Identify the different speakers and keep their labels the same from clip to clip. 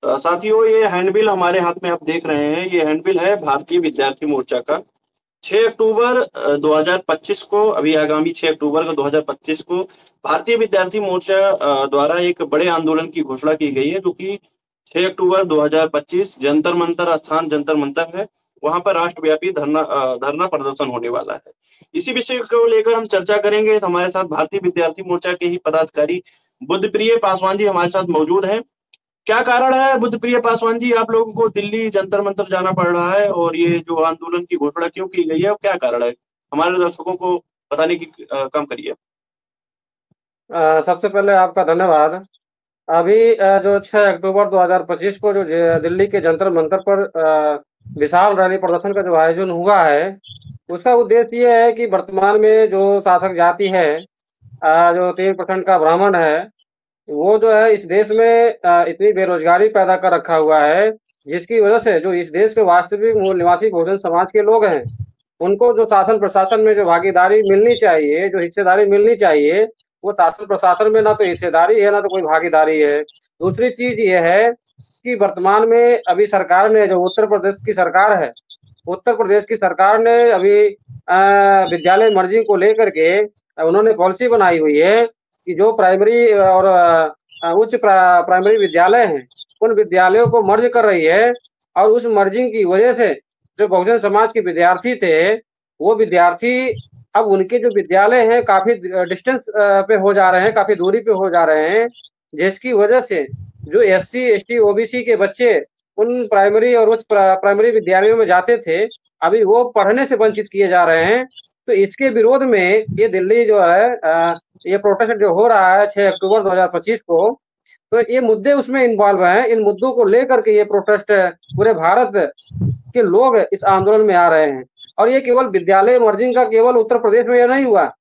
Speaker 1: साथियों, ये हैंडबिल हमारे हाथ में आप देख रहे हैं, ये हैंडबिल है भारतीय विद्यार्थी मोर्चा का। 6 अक्टूबर 2025 को, अभी आगामी 6 अक्टूबर को 2025 को भारतीय विद्यार्थी मोर्चा द्वारा एक बड़े आंदोलन की घोषणा की गई है, जो कि 6 अक्टूबर 2025 जंतर मंतर स्थान जंतर मंतर है। वहां पर राष्ट्रव्यापी धरना प्रदर्शन होने वाला है। इसी विषय को लेकर हम चर्चा करेंगे। तो हमारे साथ भारतीय विद्यार्थी मोर्चा के ही पदाधिकारी बुद्धप्रिय पासवान जी हमारे साथ मौजूद हैं। क्या कारण है बुद्धप्रिय पासवान जी, आप लोगों को दिल्ली जंतर मंतर जाना पड़ रहा है, और ये जो आंदोलन की घोषणा क्यों की गई है और क्या कारण है? हमारे दर्शकों को बताने की काम करिए।
Speaker 2: सबसे पहले आपका धन्यवाद। अभी जो 6 अक्टूबर 2025 को जो दिल्ली के जंतर मंतर पर विशाल रैली प्रदर्शन का जो आयोजन हुआ है, उसका उद्देश्य ये है कि वर्तमान में जो शासक जाति है, जो 3% का ब्राह्मण है, वो जो है इस देश में इतनी बेरोजगारी पैदा कर रखा हुआ है, जिसकी वजह से जो इस देश के वास्तविक मूल निवासी बहुजन समाज के लोग हैं, उनको जो शासन प्रशासन में जो भागीदारी मिलनी चाहिए, जो हिस्सेदारी मिलनी चाहिए, वो शासन प्रशासन में ना तो हिस्सेदारी है, ना तो कोई भागीदारी है। दूसरी चीज़ ये है कि वर्तमान में अभी सरकार ने, जो उत्तर प्रदेश की सरकार है, उत्तर प्रदेश की सरकार ने अभी विद्यालय मर्जिंग को लेकर के उन्होंने पॉलिसी बनाई हुई है कि जो प्राइमरी और उच्च प्राइमरी विद्यालय हैं, उन विद्यालयों को मर्ज कर रही है, और उस मर्जिंग की वजह से जो बहुजन समाज के विद्यार्थी थे, वो विद्यार्थी अब उनके जो विद्यालय हैं काफ़ी डिस्टेंस पे हो जा रहे हैं, काफ़ी दूरी पे हो जा रहे हैं, जिसकी वजह से जो एससी, एसटी, ओबीसी के बच्चे उन प्राइमरी और उच्च प्राइमरी विद्यालयों में जाते थे, अभी वो पढ़ने से वंचित किए जा रहे हैं। तो इसके विरोध में ये दिल्ली जो है ये प्रोटेस्ट जो हो रहा है 6 अक्टूबर 2025 को, तो ये मुद्दे उसमें इन्वॉल्व हैं। इन मुद्दों को लेकर के ये प्रोटेस्ट पूरे भारत के लोग इस आंदोलन में आ रहे हैं। और ये केवल विद्यालय मर्जिंग का केवल उत्तर प्रदेश में ये नहीं हुआ,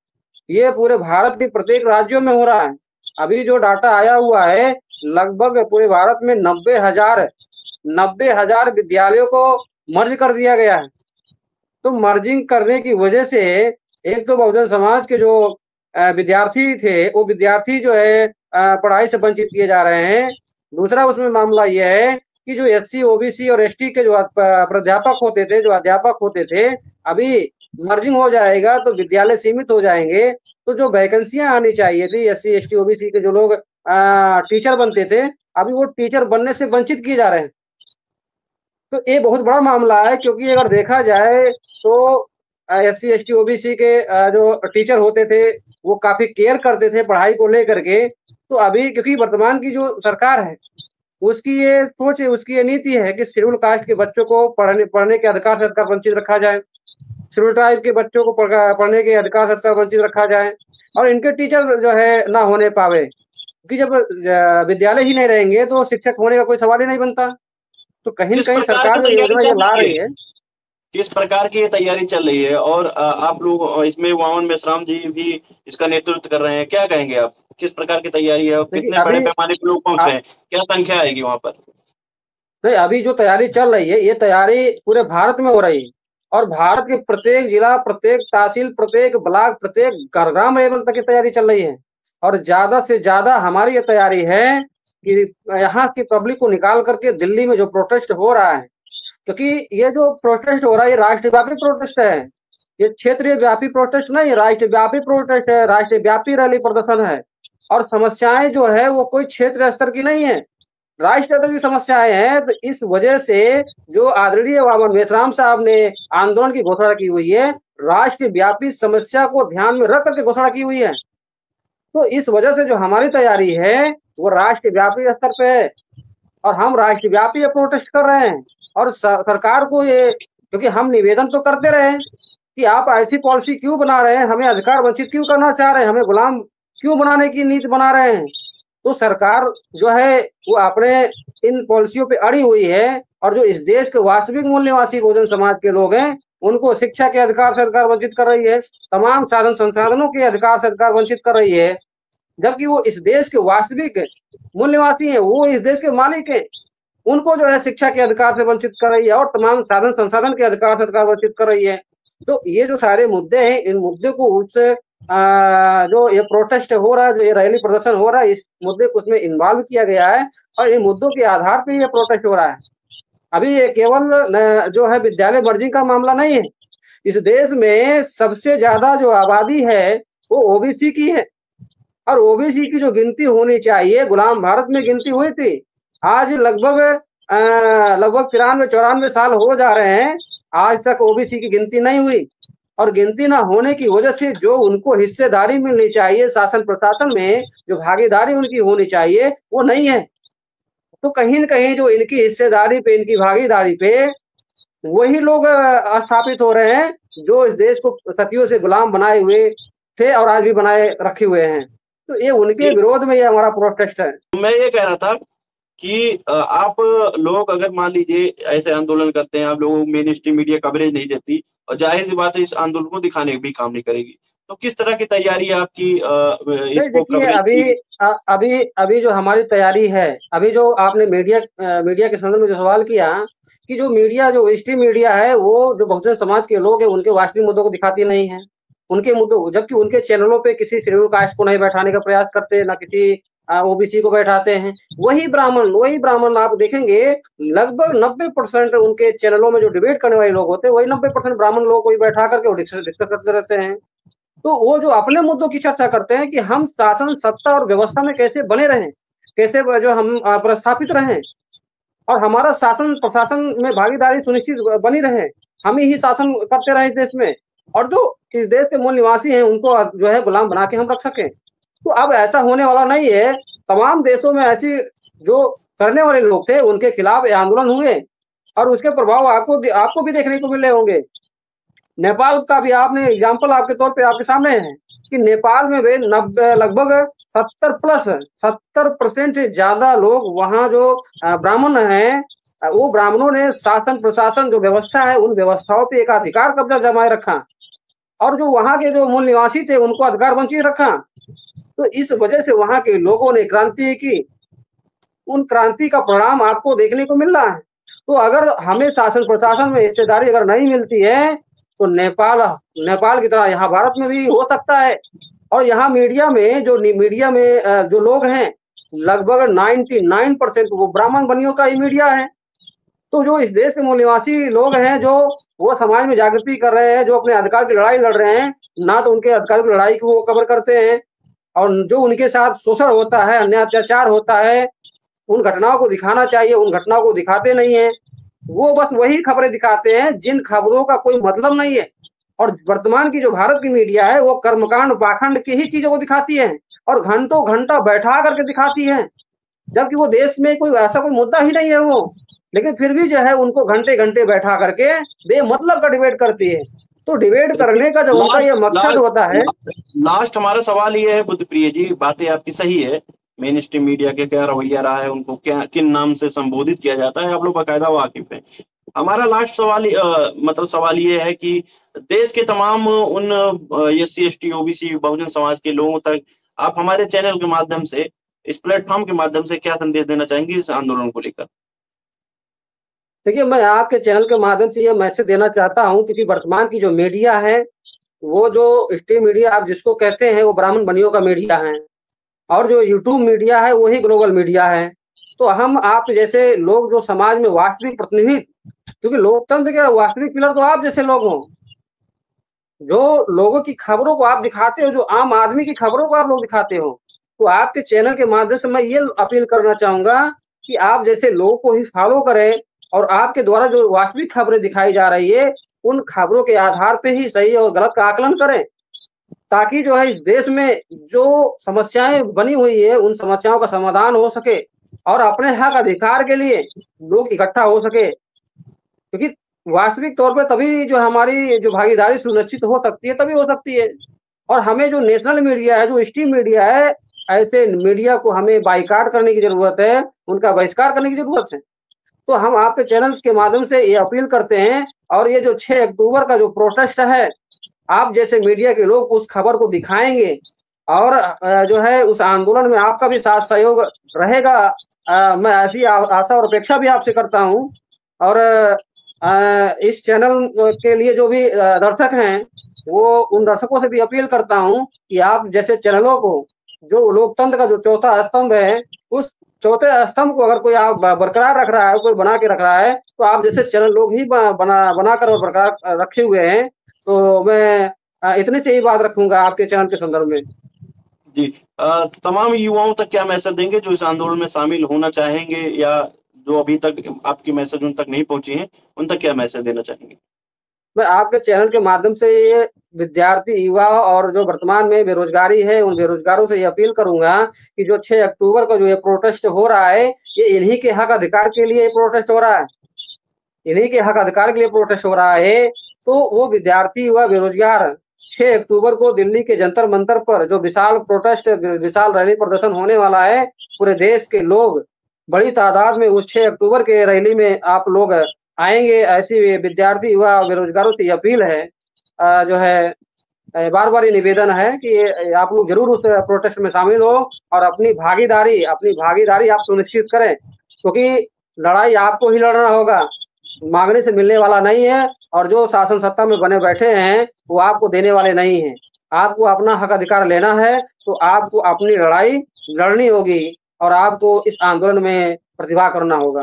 Speaker 2: ये पूरे भारत के प्रत्येक राज्यों में हो रहा है। अभी जो डाटा आया हुआ है, लगभग पूरे भारत में 90,000 विद्यालयों को मर्ज कर दिया गया है। तो मर्जिंग करने की वजह से एक तो बहुजन समाज के जो विद्यार्थी थे, वो विद्यार्थी जो है पढ़ाई से वंचित किए जा रहे हैं। दूसरा उसमें मामला ये है कि जो एससी, ओबीसी और एसटी के जो प्राध्यापक होते थे, जो अध्यापक होते थे, अभी मर्जिंग हो जाएगा तो विद्यालय सीमित हो जाएंगे। तो जो वैकेंसियां आनी चाहिए थी एससी, एसटी, ओबीसी के जो लोग टीचर बनते थे, अभी वो टीचर बनने से वंचित किए जा रहे हैं। तो ये बहुत बड़ा मामला है, क्योंकि अगर देखा जाए तो एससी, एसटी, ओबीसी के जो टीचर होते थे, वो काफ़ी केयर करते थे पढ़ाई को लेकर के। तो अभी क्योंकि वर्तमान की जो सरकार है, उसकी ये सोच है, उसकी ये नीति है कि शेड्यूल कास्ट के बच्चों को पढ़ने पढ़ने के अधिकार से अधिकार वंचित रखा जाए, शेड्यूल ट्राइब के बच्चों को पढ़ने के अधिकार से अधिकार वंचित रखा जाए, और इनके टीचर जो है ना होने पावे। क्योंकि जब विद्यालय ही नहीं रहेंगे तो शिक्षक होने का कोई सवाल ही नहीं बनता। तो कहीं न
Speaker 1: किस
Speaker 2: कहीं
Speaker 1: प्रकार की
Speaker 2: सरकार जो
Speaker 1: तैयारी
Speaker 2: योजना ये
Speaker 1: चल
Speaker 2: ला
Speaker 1: रही
Speaker 2: रही
Speaker 1: है?
Speaker 2: है।
Speaker 1: किस प्रकार की ये तैयारी चल रही है? और आप लोग इसमें वामन मेश्राम जी भी इसका नेतृत्व कर रहे हैं, क्या कहेंगे आप? किस प्रकार की तैयारी है और
Speaker 2: देखिए
Speaker 1: कितने बड़े
Speaker 2: अभी
Speaker 1: पैमाने पे लोग
Speaker 2: अ,
Speaker 1: पहुंचे हैं? क्या संख्या आएगी वहां पर?
Speaker 2: नहीं, अभी जो तैयारी चल रही है, ये तैयारी पूरे भारत में हो रही है, और भारत के प्रत्येक जिला, प्रत्येक तहसील, प्रत्येक ब्लॉक, प्रत्येक ग्राम लेवल तक ये तैयारी चल रही है। और ज़्यादा से ज़्यादा हमारी ये तैयारी है कि यहाँ की पब्लिक को निकाल करके दिल्ली में जो प्रोटेस्ट हो रहा है, क्योंकि ये जो प्रोटेस्ट हो रहा है, ये राष्ट्रव्यापी प्रोटेस्ट है। ये क्षेत्रीय व्यापी प्रोटेस्ट नहीं, राष्ट्रव्यापी प्रोटेस्ट है, राष्ट्रव्यापी रैली प्रदर्शन है। और समस्याएं जो है वो कोई क्षेत्र स्तर की नहीं है, राष्ट्र स्तर की समस्याएं हैं। तो इस वजह से जो आदरणीय वामन मेश्राम साहब ने आंदोलन की घोषणा की हुई है, राष्ट्रव्यापी समस्या को ध्यान में रख करके घोषणा की हुई है। तो इस वजह से जो हमारी तैयारी है वो राष्ट्रव्यापी स्तर पे है, और हम राष्ट्रव्यापी ये प्रोटेस्ट कर रहे हैं। और सरकार को ये, क्योंकि हम निवेदन तो करते रहे हैं कि आप ऐसी पॉलिसी क्यों बना रहे हैं, हमें अधिकार वंचित क्यों करना चाह रहे हैं, हमें गुलाम क्यों बनाने की नीति बना रहे हैं। तो सरकार जो है वो अपने इन पॉलिसियों पे अड़ी हुई है, और जो इस देश के वास्तविक मूल निवासी बहुजन समाज के लोग हैं, उनको शिक्षा के अधिकार से सरकार वंचित कर रही है, तमाम साधन संसाधनों के अधिकार से सरकार वंचित कर रही है। जबकि वो इस देश के वास्तविक मूल निवासी हैं, वो इस देश के मालिक हैं, उनको जो है शिक्षा के अधिकार से वंचित कर रही है, और तमाम साधन संसाधन के अधिकार से सरकार वंचित कर रही है। तो ये जो सारे मुद्दे हैं, इन मुद्दे को उच्च जो ये प्रोटेस्ट हो रहा है, जो ये रैली प्रदर्शन हो रहा है, इस मुद्दे को उसमें इन्वॉल्व किया गया है और इन मुद्दों के आधार पे ये प्रोटेस्ट हो रहा है। अभी ये केवल जो है विद्यालय मर्जी का मामला नहीं है। इस देश में सबसे ज़्यादा जो आबादी है, वो ओबीसी की है और ओबीसी की जो गिनती होनी चाहिए, गुलाम भारत में गिनती हुई थी। आज लगभग 93-94 साल हो जा रहे हैं, आज तक ओबीसी की गिनती नहीं हुई और गिनती ना होने की वजह से जो उनको हिस्सेदारी मिलनी चाहिए शासन-प्रशासन में, जो भागीदारी उनकी होनी चाहिए, वो नहीं है। तो कहीं न कहीं जो इनकी हिस्सेदारी पे, इनकी भागीदारी पे वही लोग स्थापित हो रहे हैं, जो इस देश को सदियों से गुलाम बनाए हुए थे और आज भी बनाए रखे हुए हैं। तो ये उनके
Speaker 1: जी,
Speaker 2: विरोध में ये हमारा प्रोटेस्ट है।
Speaker 1: मैं ये कह रहा था कि आप लोग अगर मान लीजिए ऐसे आंदोलन करते हैं, आप लोगों को मेन स्ट्रीम मीडिया कवरेज नहीं देती और जाहिर-सी बात है इस आंदोलन को दिखाने भी काम नहीं करेगी। तो किस तरह की तैयारी है आपकी
Speaker 2: नहीं
Speaker 1: इसको
Speaker 2: देखिए
Speaker 1: कवरेज की?
Speaker 2: अभी जो हमारी तैयारी है, अभी जो आपने मीडिया के संदर्भ में जो सवाल किया कि जो मीडिया जो स्ट्रीम मीडिया है, वो जो बहुजन समाज के लोग हैं, उनके वास्तविक मुद्दों को दिखाती नहीं है। उनके मुद्दों को जबकि उनके चैनलों पे किसी शेड्यूल कास्ट को नहीं बैठाने का प्रयास करते, ना किसी ओबीसी को बैठाते हैं। वही ब्राह्मण आप देखेंगे लगभग 90% उनके चैनलों में जो डिबेट करने वाले लोग होते हैं, वही 90% ब्राह्मण लोगों को ही बैठा करके वो डिस्कस करते रहते हैं। तो वो जो अपने मुद्दों की चर्चा करते हैं कि हम शासन, सत्ता और व्यवस्था में कैसे बने रहें, कैसे जो हम प्रस्थापित रहें और हमारा शासन प्रशासन में भागीदारी सुनिश्चित बनी रहे, हम ही शासन करते रहें इस देश में और जो इस देश के मूल निवासी हैं उनको जो है गुलाम बना के हम रख सकें। तो अब ऐसा होने वाला नहीं है, तमाम देशों में ऐसी जो करने वाले लोग थे उनके खिलाफ ये आंदोलन हुए और उसके प्रभाव आपको भी देखने को मिले होंगे। नेपाल का भी आपने एग्जाम्पल आपके तौर पे आपके सामने है कि नेपाल में भी लगभग 70% से ज्यादा लोग वहाँ जो ब्राह्मण हैं, वो ब्राह्मणों ने शासन प्रशासन जो व्यवस्था है उन व्यवस्थाओं पे एक अधिकार कब्जा जमाए रखा और जो वहाँ के जो मूल निवासी थे उनको अधिकार वंचित रखा। तो इस वजह से वहाँ के लोगों ने क्रांति की, उन क्रांति का परिणाम आपको देखने को मिल रहा है। तो अगर हमें शासन प्रशासन में हिस्सेदारी अगर नहीं मिलती है, तो नेपाल की तरह यहाँ भारत में भी हो सकता है। और यहाँ मीडिया में जो लोग हैं, लगभग 99% वो ब्राह्मण बनियों का ही मीडिया है। तो जो इस देश के मूल निवासी लोग हैं, जो वो समाज में जागृति कर रहे हैं, जो अपने अधिकार की लड़ाई लड़ रहे हैं, ना तो उनके अधिकार की लड़ाई को वो कवर करते हैं और जो उनके साथ शोषण होता है, अन्याय अत्याचार होता है, उन घटनाओं को दिखाना चाहिए, उन घटनाओं को दिखाते नहीं हैं। वो बस वही खबरें दिखाते हैं जिन खबरों का कोई मतलब नहीं है। और वर्तमान की जो भारत की मीडिया है, वो कर्मकांड, पाखंड की ही चीज़ों को दिखाती है और घंटों-घंटा बैठा करके दिखाती है। जबकि वो देश में कोई ऐसा कोई मुद्दा ही नहीं है वो। लेकिन फिर भी जो है उनको घंटे-घंटे बैठा करके बेमतलब का डिबेट करती है। तो डिबेट
Speaker 1: देखिए,
Speaker 2: करने का जो उनका ये
Speaker 1: लास्ट
Speaker 2: मकसद होता है।
Speaker 1: लास्ट हमारा सवाल ये है बुद्धप्रिय जी, बातें आपकी सही है। मेन स्ट्रीम मीडिया के क्या रवैया रहा है, उनको क्या किन नाम से संबोधित किया जाता है, आप लोग बाकायदा वाकिफ हैं। हमारा लास्ट सवाल मतलब सवाल ये है कि देश के तमाम उन SC ST OBC Bahujan Samaj के लोगों तक आप हमारे चैनल के माध्यम से, इस प्लेटफॉर्म के माध्यम से क्या संदेश देना चाहेंगे इस आंदोलन को लेकर?
Speaker 2: देखिए, मैं आपके चैनल के माध्यम से ये मैसेज देना चाहता हूँ क्योंकि वर्तमान की जो मीडिया है, वो जो स्ट्रीम मीडिया आप जिसको कहते हैं, वो ब्राह्मण बनियों का मीडिया है और जो यूट्यूब मीडिया है, वही ग्लोबल मीडिया है। तो हम आप जैसे लोग जो समाज में वास्तविक प्रतिनिधि, क्योंकि लोकतंत्र के वास्तविक पिलर तो आप जैसे लोग हों, जो लोगों की खबरों को आप दिखाते हो, जो आम आदमी की खबरों को आप लोग दिखाते हो। तो आपके चैनल के माध्यम से मैं ये अपील करना चाहूँगा कि आप जैसे लोगों को ही फॉलो करें और आपके द्वारा जो वास्तविक खबरें दिखाई जा रही है, उन खबरों के आधार पे ही सही और गलत का आकलन करें। ताकि जो है इस देश में जो समस्याएँ बनी हुई है, उन समस्याओं का समाधान हो सके और अपने हक अधिकार के लिए लोग इकट्ठा हो सके। क्योंकि वास्तविक तौर पे तभी जो हमारी जो भागीदारी सुनिश्चित हो सकती है, तभी हो सकती है। और हमें जो नेशनल मीडिया है, जो स्ट्रीम मीडिया है, ऐसे मीडिया को हमें बायकॉट करने की ज़रूरत है, उनका बहिष्कार करने की ज़रूरत है। तो हम आपके चैनल्स के माध्यम से ये अपील करते हैं और ये जो 6 अक्टूबर का जो प्रोटेस्ट है, आप जैसे मीडिया के लोग उस खबर को दिखाएँगे और जो है उस आंदोलन में आपका भी साथ सहयोग रहेगा। मैं ऐसी आशा और अपेक्षा भी आपसे करता हूँ और इस चैनल के लिए जो भी दर्शक हैं, वो उन दर्शकों से भी अपील करता हूँ कि आप जैसे चैनलों को, जो लोकतंत्र का जो चौथा स्तंभ है, उस चौथे स्तंभ को अगर कोई आप बरकरार रख रहा है, कोई बना के रख रहा है, तो आप जैसे चैनल लोग ही बनाकर और बरकरार रखे हुए हैं। तो मैं इतनी सी ही बात रखूंगा आपके चैनल के संदर्भ में।
Speaker 1: जी। तमाम युवाओं तक क्या मैसेज देंगे जो इस आंदोलन में शामिल होना चाहेंगे, या जो अभी तक आपकी मैसेज उन तक नहीं पहुंची हैं, उन तक क्या मैसेज देना चाहेंगे?
Speaker 2: मैं आपके चैनल के माध्यम से ये विद्यार्थी, युवा और जो वर्तमान में बेरोजगारी है, उन बेरोजगारों से ये अपील करूँगा कि जो 6 अक्टूबर को जो ये प्रोटेस्ट हो रहा है, ये इन्हीं के हक अधिकार के लिए प्रोटेस्ट हो रहा है। इन्हीं के हक अधिकार के लिए प्रोटेस्ट हो रहा है। तो वो विद्यार्थी, युवा, बेरोजगार 6 अक्टूबर को दिल्ली के जंतर मंतर पर जो विशाल प्रोटेस्ट, विशाल रैली प्रदर्शन होने वाला है, पूरे देश के लोग बड़ी तादाद में उस 6 अक्टूबर के रैली में आप लोग आएँगे। ऐसी विद्यार्थी, युवा, बेरोजगारों से ये अपील है, जो है बार-बार ये निवेदन है कि आप लोग ज़रूर उस प्रोटेस्ट में शामिल हो और अपनी भागीदारी आप सुनिश्चित करें, क्योंकि लड़ाई आपको ही लड़ना होगा। माँगने से मिलने वाला नहीं है, और जो शासन सत्ता में बने बैठे हैं, वो आपको देने वाले नहीं हैं। आपको अपना हक अधिकार लेना है, तो आपको अपनी लड़ाई लड़नी होगी और आपको इस आंदोलन में प्रतिभाग करना होगा।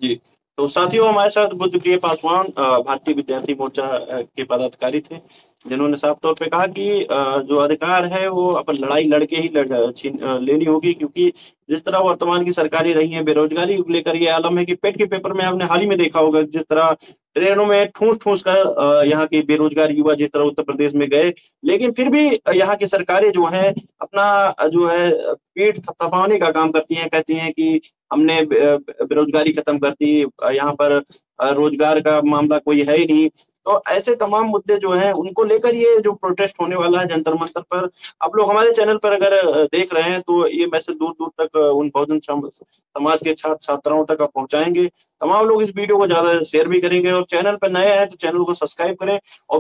Speaker 1: जी। तो साथियों, हमारे साथ बुद्धप्रिय पासवान भारतीय विद्यार्थी मोर्चा के पदाधिकारी थे, जिन्होंने साफ तौर पे कहा कि जो अधिकार है वो अपन लड़ाई लड़के ही लेनी होगी, क्योंकि जिस तरह वर्तमान की सरकारें रही हैं, बेरोजगारी को लेकर ये आलम है कि पेट के पेपर में आपने हाल ही में देखा होगा, जिस तरह ट्रेनों में ठूस-ठूस कर यहाँ के बेरोजगार युवा जिस तरह उत्तर प्रदेश में गए, लेकिन फिर भी यहाँ की सरकारें जो हैं अपना जो है पीठ थपथपाने का काम करती हैं, कहती हैं कि हमने बेरोजगारी खत्म कर दी, यहाँ पर रोजगार का मामला कोई है ही नहीं। तो ऐसे तमाम मुद्दे जो हैं उनको लेकर ये जो प्रोटेस्ट होने वाला है जंतर मंतर पर, आप लोग हमारे चैनल पर अगर देख रहे हैं तो ये मैसेज दूर-दूर तक उन बहुजन समाज के छात्र-छात्राओं तक आप पहुँचाएँगे। तमाम लोग इस वीडियो को ज़्यादा शेयर भी करेंगे, और चैनल पर नए हैं तो चैनल को सब्सक्राइब करें और